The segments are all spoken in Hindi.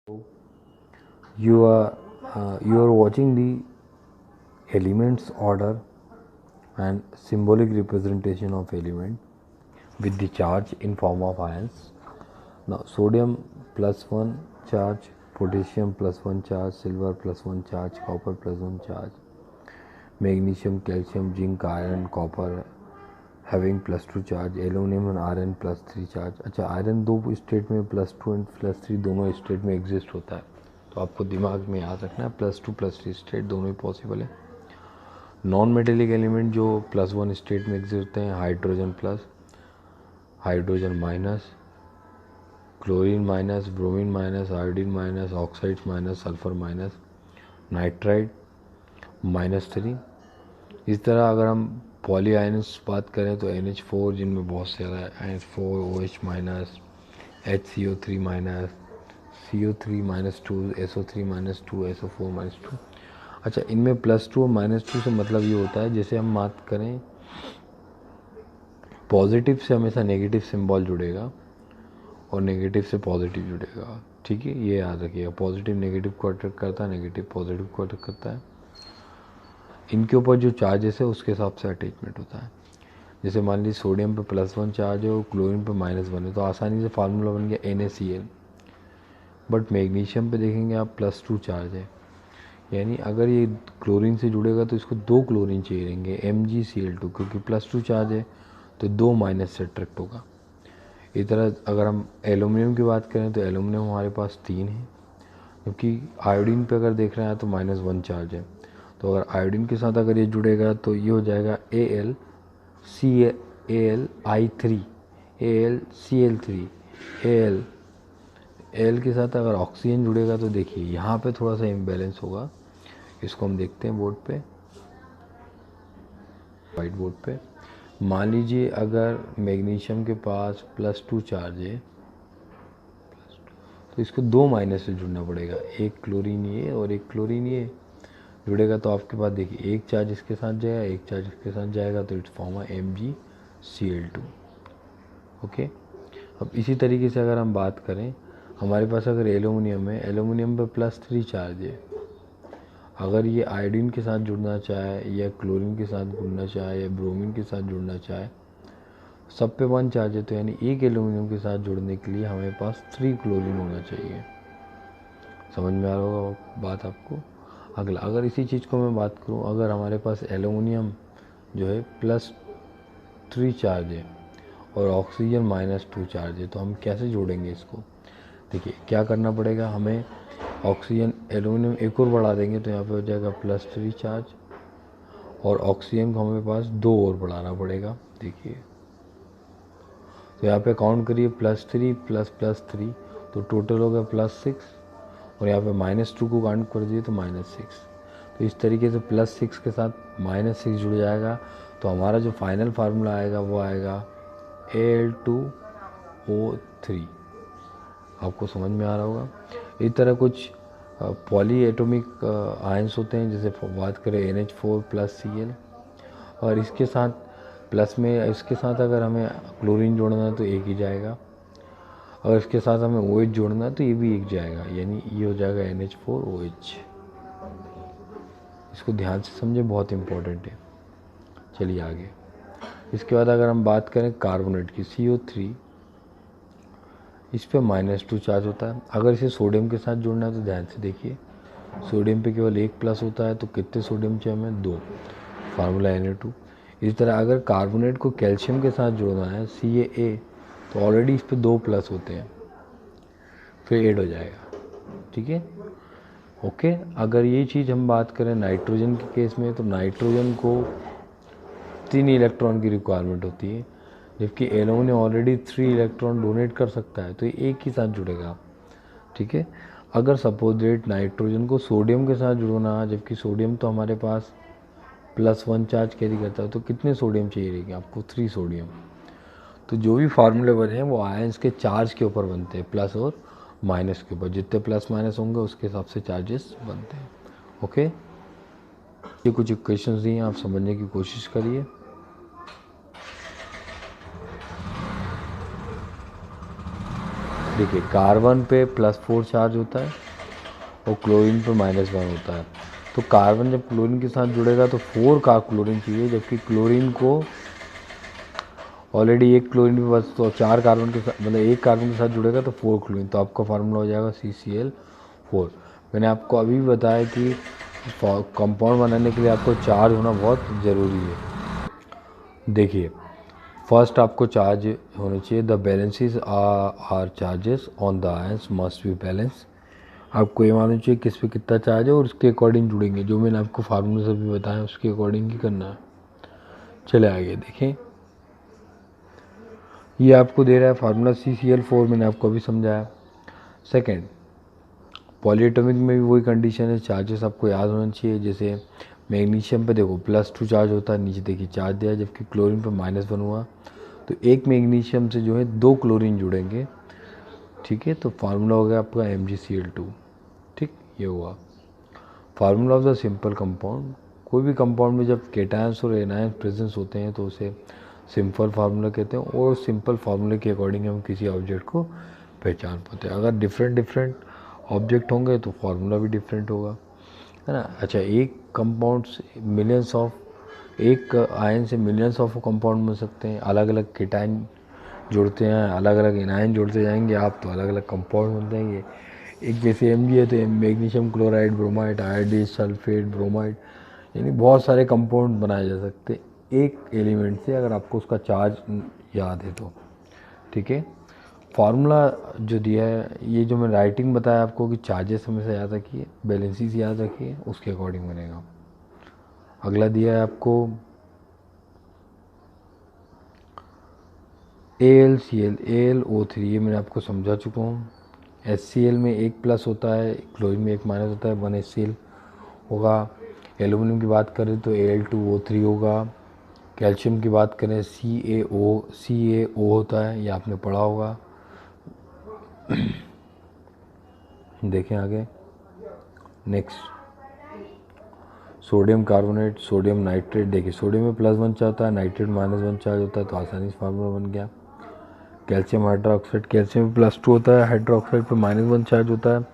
You are watching the elements order and symbolic representation of element with the charge in form of ions. Now sodium +1 charge, potassium +1 charge, silver +1 charge, copper +1 charge, magnesium, calcium, zinc, iron, copper having +2 charge, aluminium और आयरन +3 चार्ज। अच्छा, आयरन दो स्टेट में +2 एंड +3 दोनों स्टेट में एग्जिस्ट होता है, तो आपको दिमाग में याद रखना है +2 +3 स्टेट दोनों ही पॉसिबल है। नॉन मेटेलिक एलिमेंट जो +1 स्टेट में एग्जिस्ट होते हैं, hydrogen plus, hydrogen minus, chlorine minus, bromine minus, iodine minus, oxides minus, sulphur minus, nitride -3। इस तरह अगर हम पॉली आयन्स बात करें तो NH4 जिनमें बहुत सारा NH4 OH minus, HCO3 minus, CO3 -2, SO3 -2, SO4 -2। अच्छा, इनमें +2 और -2 से मतलब ये होता है, जैसे हम बात करें पॉजिटिव से हमेशा नेगेटिव सिंबल जुड़ेगा और नेगेटिव से पॉजिटिव जुड़ेगा। ठीक है, ये याद रखिएगा। पॉजिटिव नेगेटिव को अट्रैक्ट करता है, नेगेटिव पॉजिटिव को अट्रैक्ट करता है। इनके ऊपर जो चार्जेस है उसके हिसाब से अटैचमेंट होता है। जैसे मान लीजिए सोडियम पे +1 चार्ज है और क्लोरीन पे -1 है, तो आसानी से फार्मूला बन गया NaCl। बट मैग्नीशियम पे देखेंगे आप +2 चार्ज है, यानी अगर ये क्लोरीन से जुड़ेगा तो इसको 2 क्लोरीन चाहिए रहेंगे MgCl2, क्योंकि +2 चार्ज है तो 2 माइनस से अट्रैक्ट होगा। इस तरह अगर हम एल्यूमिनियम की बात करें तो एल्यूमिनियम हमारे पास 3 है, क्योंकि आयोडीन पे अगर देख रहे हैं तो -1 चार्ज है। तो अगर आयोडीन के साथ अगर ये जुड़ेगा तो ये हो जाएगा AlCl3, AlCl3, Al के साथ अगर ऑक्सीजन जुड़ेगा तो देखिए यहाँ पे थोड़ा सा इम्बैलेंस होगा। इसको हम देखते हैं बोर्ड पे, वाइट बोर्ड पे। मान लीजिए अगर मैग्नीशियम के पास +2 चार्ज है तो इसको 2 माइनस से जुड़ना पड़ेगा, एक क्लोरीन ये और एक क्लोरीन ये जुड़ेगा, तो आपके पास देखिए एक चार्ज इसके साथ जाएगा, एक चार्ज इसके साथ जाएगा, तो इट्स फॉर्म MgCl2। ओके, अब इसी तरीके से अगर हम बात करें, हमारे पास अगर एल्यूमिनियम है, एल्यूमिनियम पे +3 चार्ज है, अगर ये आयोडीन के साथ जुड़ना चाहे या क्लोरीन के साथ जुड़ना चाहे या ब्रोमीन के साथ जुड़ना चाहे, सब पे 1 चार्ज है, तो यानी एक एल्यूमिनियम के साथ जुड़ने के लिए हमारे पास 3 क्लोरीन होना चाहिए। समझ में आ रहा होगा बात आपको। अगला, अगर इसी चीज़ को मैं बात करूं, अगर हमारे पास एल्यूमिनियम जो है +3 चार्ज है और ऑक्सीजन -2 चार्ज है, तो हम कैसे जोड़ेंगे इसको? देखिए क्या करना पड़ेगा हमें, ऑक्सीजन एल्यूमिनियम एक और बढ़ा देंगे तो यहाँ पे हो जाएगा +3 चार्ज, और ऑक्सीजन को हमें पास 2 और बढ़ाना पड़ेगा। देखिए तो यहाँ पे काउंट करिए, +3 ++3, तो टोटल हो गया +6, और यहाँ पे -2 को काउंट कर दिए तो -6। तो इस तरीके से +6 के साथ -6 जुड़ जाएगा, तो हमारा जो फाइनल फार्मूला आएगा वो आएगा Al2O3। आपको समझ में आ रहा होगा। इस तरह कुछ पॉली एटॉमिक आयंस होते हैं, जैसे बात करें NH4 + Cl, और इसके साथ प्लस में इसके साथ अगर हमें क्लोरीन जोड़ना है तो एक ही जाएगा, अगर इसके साथ हमें OH जोड़ना है तो ये भी एक जाएगा, यानी ये हो जाएगा NH4OH। इसको ध्यान से समझे, बहुत इंपॉर्टेंट है। चलिए आगे। इसके बाद अगर हम बात करें कार्बोनेट की, CO3, इस पे -2 चार्ज होता है। अगर इसे सोडियम के साथ जोड़ना है तो ध्यान से देखिए, सोडियम पे केवल 1 प्लस होता है, तो कितने सोडियम चाहिए हमें? 2, फार्मूला Na2। इसी तरह अगर कार्बोनेट को कैल्शियम के साथ जोड़ना है CaA, तो ऑलरेडी इस पे 2 प्लस होते हैं, फिर ऐड हो जाएगा। ठीक है, ओके। अगर ये चीज़ हम बात करें नाइट्रोजन के केस में, तो नाइट्रोजन को 3 इलेक्ट्रॉन की रिक्वायरमेंट होती है, जबकि एल्यूमिनियम ऑलरेडी 3 इलेक्ट्रॉन डोनेट कर सकता है, तो ये एक ही साथ जुड़ेगा। ठीक है, अगर सपोज डेट नाइट्रोजन को सोडियम के साथ जुड़ना, जबकि सोडियम तो हमारे पास +1 चार्ज कैरी करता है, तो कितने सोडियम चाहिए रहेंगे आपको? 3 सोडियम। तो जो भी फार्मूले बने हैं वो आयंस के चार्ज के ऊपर बनते हैं, प्लस और माइनस के ऊपर, जितने प्लस माइनस होंगे उसके हिसाब से चार्जेस बनते हैं। ओके, ये कुछ इक्वेशंस दिए हैं, आप समझने की कोशिश करिए। देखिए कार्बन पे +4 चार्ज होता है और क्लोरीन पे -1 होता है। तो कार्बन जब क्लोरीन के साथ जुड़ेगा तो 4 क्लोरीन चाहिए, जबकि क्लोरीन को ऑलरेडी एक क्लोरीन पे बस तो 4 कार्बन के साथ, मतलब एक कार्बन के साथ जुड़ेगा तो 4 क्लोरीन, तो आपका फार्मूला हो जाएगा CCl4। मैंने आपको अभी बताया कि कंपाउंड बनाने के लिए आपको चार्ज होना बहुत ज़रूरी है। देखिए फर्स्ट आपको चार्ज होने चाहिए, the balances are charges on the ions must be balance. आपको ये मालूम चाहिए किस पे कितना चार्ज है और उसके अकॉर्डिंग जुड़ेंगे, जो मैंने आपको फार्मूले से भी बताया उसके अकॉर्डिंग ही करना है। चले आगे देखें, ये आपको दे रहा है फार्मूला CCl4, मैंने आपको अभी समझाया। सेकेंड, पॉलीएटॉमिक में भी वही कंडीशन है, चार्जेस आपको याद होना चाहिए। जैसे मैग्नीशियम पे देखो +2 चार्ज होता है, नीचे देखिए चार्ज दिया है, जबकि क्लोरीन पे -1 हुआ, तो एक मैग्नीशियम से जो है 2 क्लोरीन जुड़ेंगे। ठीक है, तो फार्मूला हो गया आपका MgCl2। ठीक, ये हुआ formula of the simple compound. कोई भी कंपाउंड में जब केटायंस और एनायंस प्रेजेंस होते हैं तो उसे सिंपल फार्मूला कहते हैं, और सिंपल फार्मूले के अकॉर्डिंग हम किसी ऑब्जेक्ट को पहचान पाते हैं। अगर डिफरेंट ऑब्जेक्ट होंगे तो फार्मूला भी डिफरेंट होगा, है ना। अच्छा, एक कंपाउंड से मिलियंस ऑफ, एक आयन से मिलियंस ऑफ कंपाउंड बन सकते हैं। अलग अलग केटायन जुड़ते हैं, अलग अलग एनायन जुड़ते जाएंगे आप, तो अलग अलग कंपाउंड बन जाएंगे। एक जैसे Mg है तो magnesium chloride, bromide, iodine, sulphate, bromide, यानी बहुत सारे कंपाउंड बनाए जा सकते एक एलिमेंट से, अगर आपको उसका चार्ज याद है तो। ठीक है, फार्मूला जो दिया है, ये जो मैं राइटिंग बताया आपको कि चार्जेस हमेशा याद रखिए, बैलेंसेस याद रखिए, उसके अकॉर्डिंग बनेगा। अगला दिया है आपको AlCl, AlO3, ये मैंने आपको समझा चुका हूँ। HCl में एक प्लस होता है, क्लोरीन में एक माइनस होता है, 1HCl होगा। एल्यूमिनियम की बात करें तो Al2O3 होगा। कैल्शियम की बात करें CaO होता है, ये आपने पढ़ा होगा। देखें आगे, next sodium carbonate, sodium nitrate. देखिए सोडियम में +1 चार्ज होता है, नाइट्रेट -1 चार्ज होता है, तो आसानी से फार्मूला बन गया। कैल्शियम हाइड्रोक्साइड, कैल्शियम में +2 होता है, हाइड्रोक्साइड पे -1 चार्ज होता है,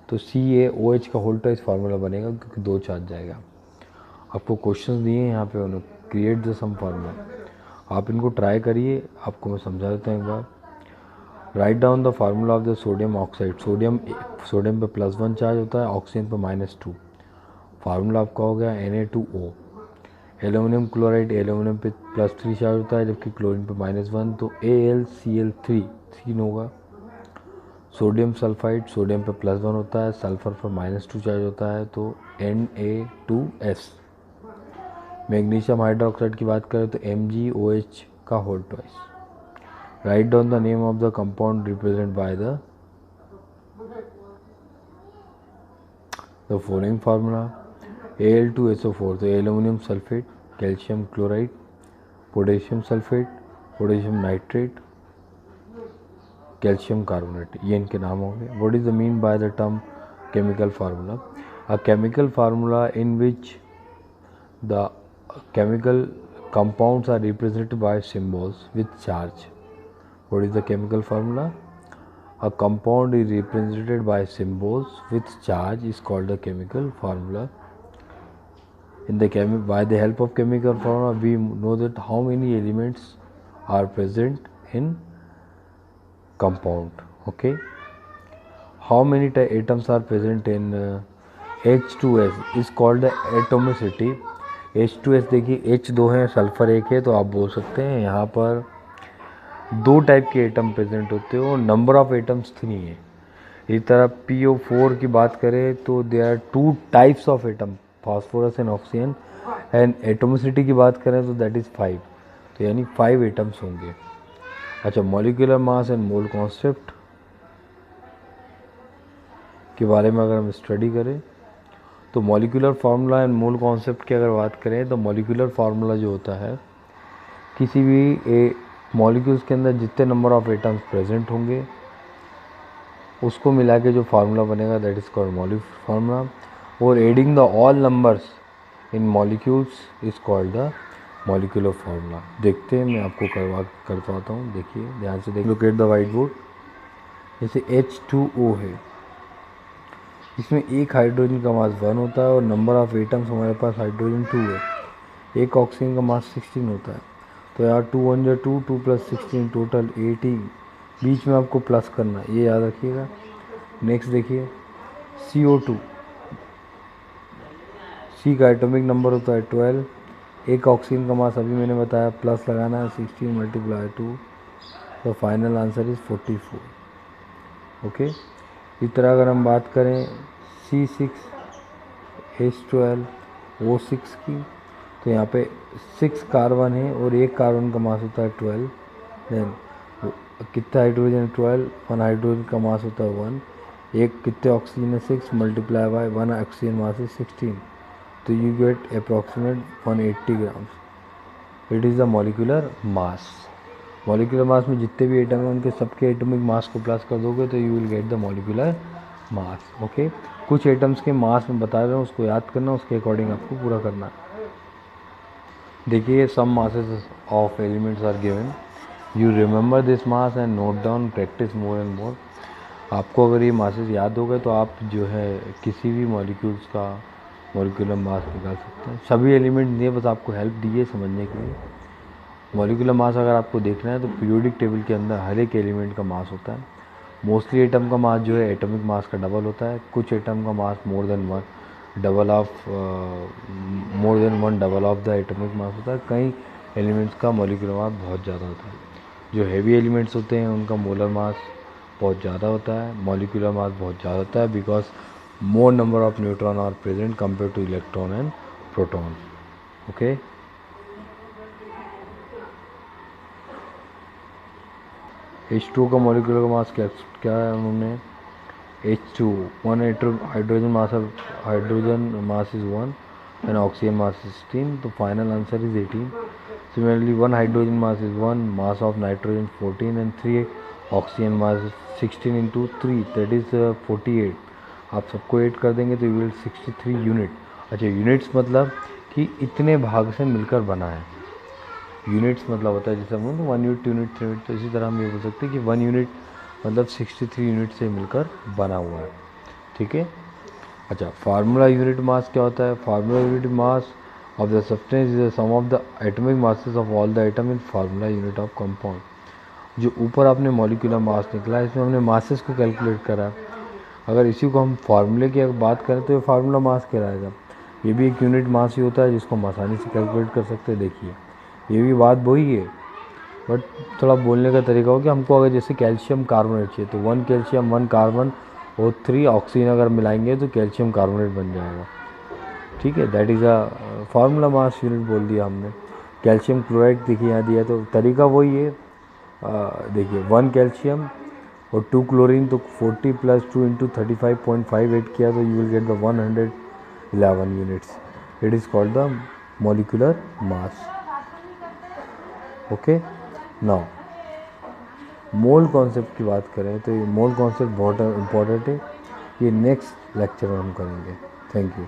तो CaOH का होल ट्वाइस फार्मूला बनेगा, क्योंकि 2 चार्ज जाएगा। आपको क्वेश्चंस दिए हैं यहाँ पे, उन्होंने क्रिएट द सम फार्मूला, आप इनको ट्राई करिए। आपको मैं समझा देता हूँ एक बार। Write down the formula of the sodium oxide. Sodium पे +1 चार्ज होता है, ऑक्सीजन पे -2, फार्मूला आपका हो गया Na2O। एल्यूमिनियम क्लोराइड, एल्यूमिनियम पे +3 चार्ज होता है, जबकि क्लोरीन पे -1, तो AlCl3 3 होगा। सोडियम सल्फाइड, सोडियम पे +1 होता है, सल्फर पर -2 चार्ज होता है, तो Na2S। मैग्नीशियम हाइड्रोक्साइड की बात करें तो MgOH का whole twice. Write down the name of the compound represent by the following formula. Al2SO4, तो aluminium sulphate, calcium chloride, potassium sulphate, potassium nitrate, calcium carbonate, ये इनके नाम होंगे। What is the mean by the term chemical formula? A chemical formula in which the chemical compounds are represented by symbols with charge. What is the chemical formula? A compound is represented by symbols with charge is called the chemical formula. By the help of chemical formula, we know that how many elements are present in compound. Okay, how many atoms are present in H2S is called the atomicity. H2S देखिए H2 है, सल्फर 1 है, तो आप बोल सकते हैं यहाँ पर 2 टाइप के एटम प्रेजेंट होते हो, नंबर ऑफ एटम्स 3 है। इसी तरह PO4 की बात करें तो they are 2 types of atom, phosphorus and oxygen, and atomicity की बात करें तो दैट इज़ 5, तो यानी 5 एटम्स होंगे। अच्छा, molecular mass and mole concept के बारे में अगर हम स्टडी करें तो molecular formula and mole concept की अगर बात करें तो मॉलिक्यूलर फार्मूला जो होता है, किसी भी मॉलिक्यूल्स के अंदर जितने नंबर ऑफ एटम्स प्रेजेंट होंगे उसको मिला के जो फार्मूला बनेगा that is called molecular formula, और adding the all numbers in molecules is called the molecular formula. देखते हैं, मैं आपको करवाता हूँ, देखिए ध्यान से देखिए। Locate the white board. जैसे H2O है, इसमें एक हाइड्रोजन का मास 1 होता है और नंबर ऑफ एटम्स हमारे पास हाइड्रोजन 2 है, एक ऑक्सीजन का मास 16 होता है। तो यार 2 1 जा 2, 2 + 16 टोटल 18, बीच में आपको प्लस करना है, ये याद रखिएगा। नेक्स्ट देखिए CO2, सी का एटॉमिक नंबर होता है 12, एक ऑक्सीजन का मास अभी मैंने बताया प्लस लगाना है 16 × 2, तो फाइनल आंसर इज़ 44। ओके, इस तरह अगर हम बात करें C6H12O6 की, तो यहाँ पे 6 कार्बन है और एक कार्बन का मास होता है 12, देन कितना हाइड्रोजन है 12, 1 हाइड्रोजन का मास होता है 1, एक कितने ऑक्सीजन है 6 × 1 ऑक्सीजन मास है 16, तो you get approximate 180 grams. It is the molecular mass. Molecular mass में जितने भी एटम हैं उनके सबके एटॉमिक मास को प्लस कर दोगे तो you will get the molecular mass. Okay, कुछ एटम्स के मास में बता रहा हूँ, उसको याद करना, उसके अकॉर्डिंग आपको पूरा करना है। देखिए some masses of elements are given, you remember this mass and note down, practice more and more. आपको अगर ये मासेस याद हो गए तो आप जो है किसी भी मॉलिक्यूल्स का मॉलिक्यूलर मास निकाल सकते हैं। सभी एलिमेंट दिए, बस आपको हेल्प दी है समझने के लिए। मॉलिक्यूलर मास अगर आपको देखना है तो पीरियोडिक टेबल के अंदर हर एक एलिमेंट का मास होता है। मोस्टली एटम का मास जो है एटॉमिक मास का डबल होता है, कुछ एटम का mass more than one double of the atomic mass होता है। कई एलिमेंट्स का मॉलिक्यूलर मास बहुत ज़्यादा होता है। जो हैवी एलिमेंट्स होते हैं उनका मोलर मास बहुत ज़्यादा होता है, मॉलिक्यूलर मास बहुत ज़्यादा होता है, because more number of neutron are present compare to electron and proton. Okay, H2O का मॉलिक्यूलर मास क्या है उन्होंने, H2 1 hydrogen mass is 1 and oxygen mass is 16, तो final answer is 18। Similarly 1 hydrogen mass is 1, mass of nitrogen 14 and 3 oxygen mass is 16 × 3 that is 48। आप सबको 8 कर देंगे तो यू विल 63 यूनिट। अच्छा, यूनिट्स मतलब कि इतने भाग से मिलकर बना है। यूनिट्स मतलब होता है जैसे हम 1 यूनिट 2 यूनिट 3 यूनिट, तो इसी तरह हम ये बोल सकते हैं कि 1 यूनिट मतलब 63 यूनिट से मिलकर बना हुआ है। ठीक है। अच्छा, फार्मूला यूनिट मास क्या होता है, formula unit mass of the substance is the sum of the atomic masses of all the atom in formula unit of compound. जो ऊपर आपने मॉलिक्यूलर मास निकला है इसमें हमने मासेस को कैलकुलेट करा, अगर इसी को हम फार्मूले की बात करें तो ये फार्मूला मास कहलाएगा। ये भी एक यूनिट मास ही होता है जिसको हम आसानी से कैलकुलेट कर सकते हैं। देखिए ये भी बात वही है, बट थोड़ा बोलने का तरीका हो कि हमको अगर जैसे कैल्शियम कार्बोनेट चाहिए तो 1 कैल्शियम 1 कार्बन और 3 ऑक्सीजन अगर मिलाएंगे तो कैल्शियम कार्बोनेट बन जाएगा। ठीक है, that is a formula mass unit बोल दिया हमने। कैल्शियम क्लोराइड देखिए यहाँ दिया, तो तरीका वही है। देखिए 1 कैल्शियम और 2 क्लोरीन, तो 40 + 2 × 35.58 किया तो you will get the 111 units. It is called the molecular mass. Okay, now mole concept की बात करें तो ये मोल कॉन्सेप्ट बहुत इम्पॉर्टेंट है, ये नेक्स्ट लेक्चर में हम करेंगे। Thank you.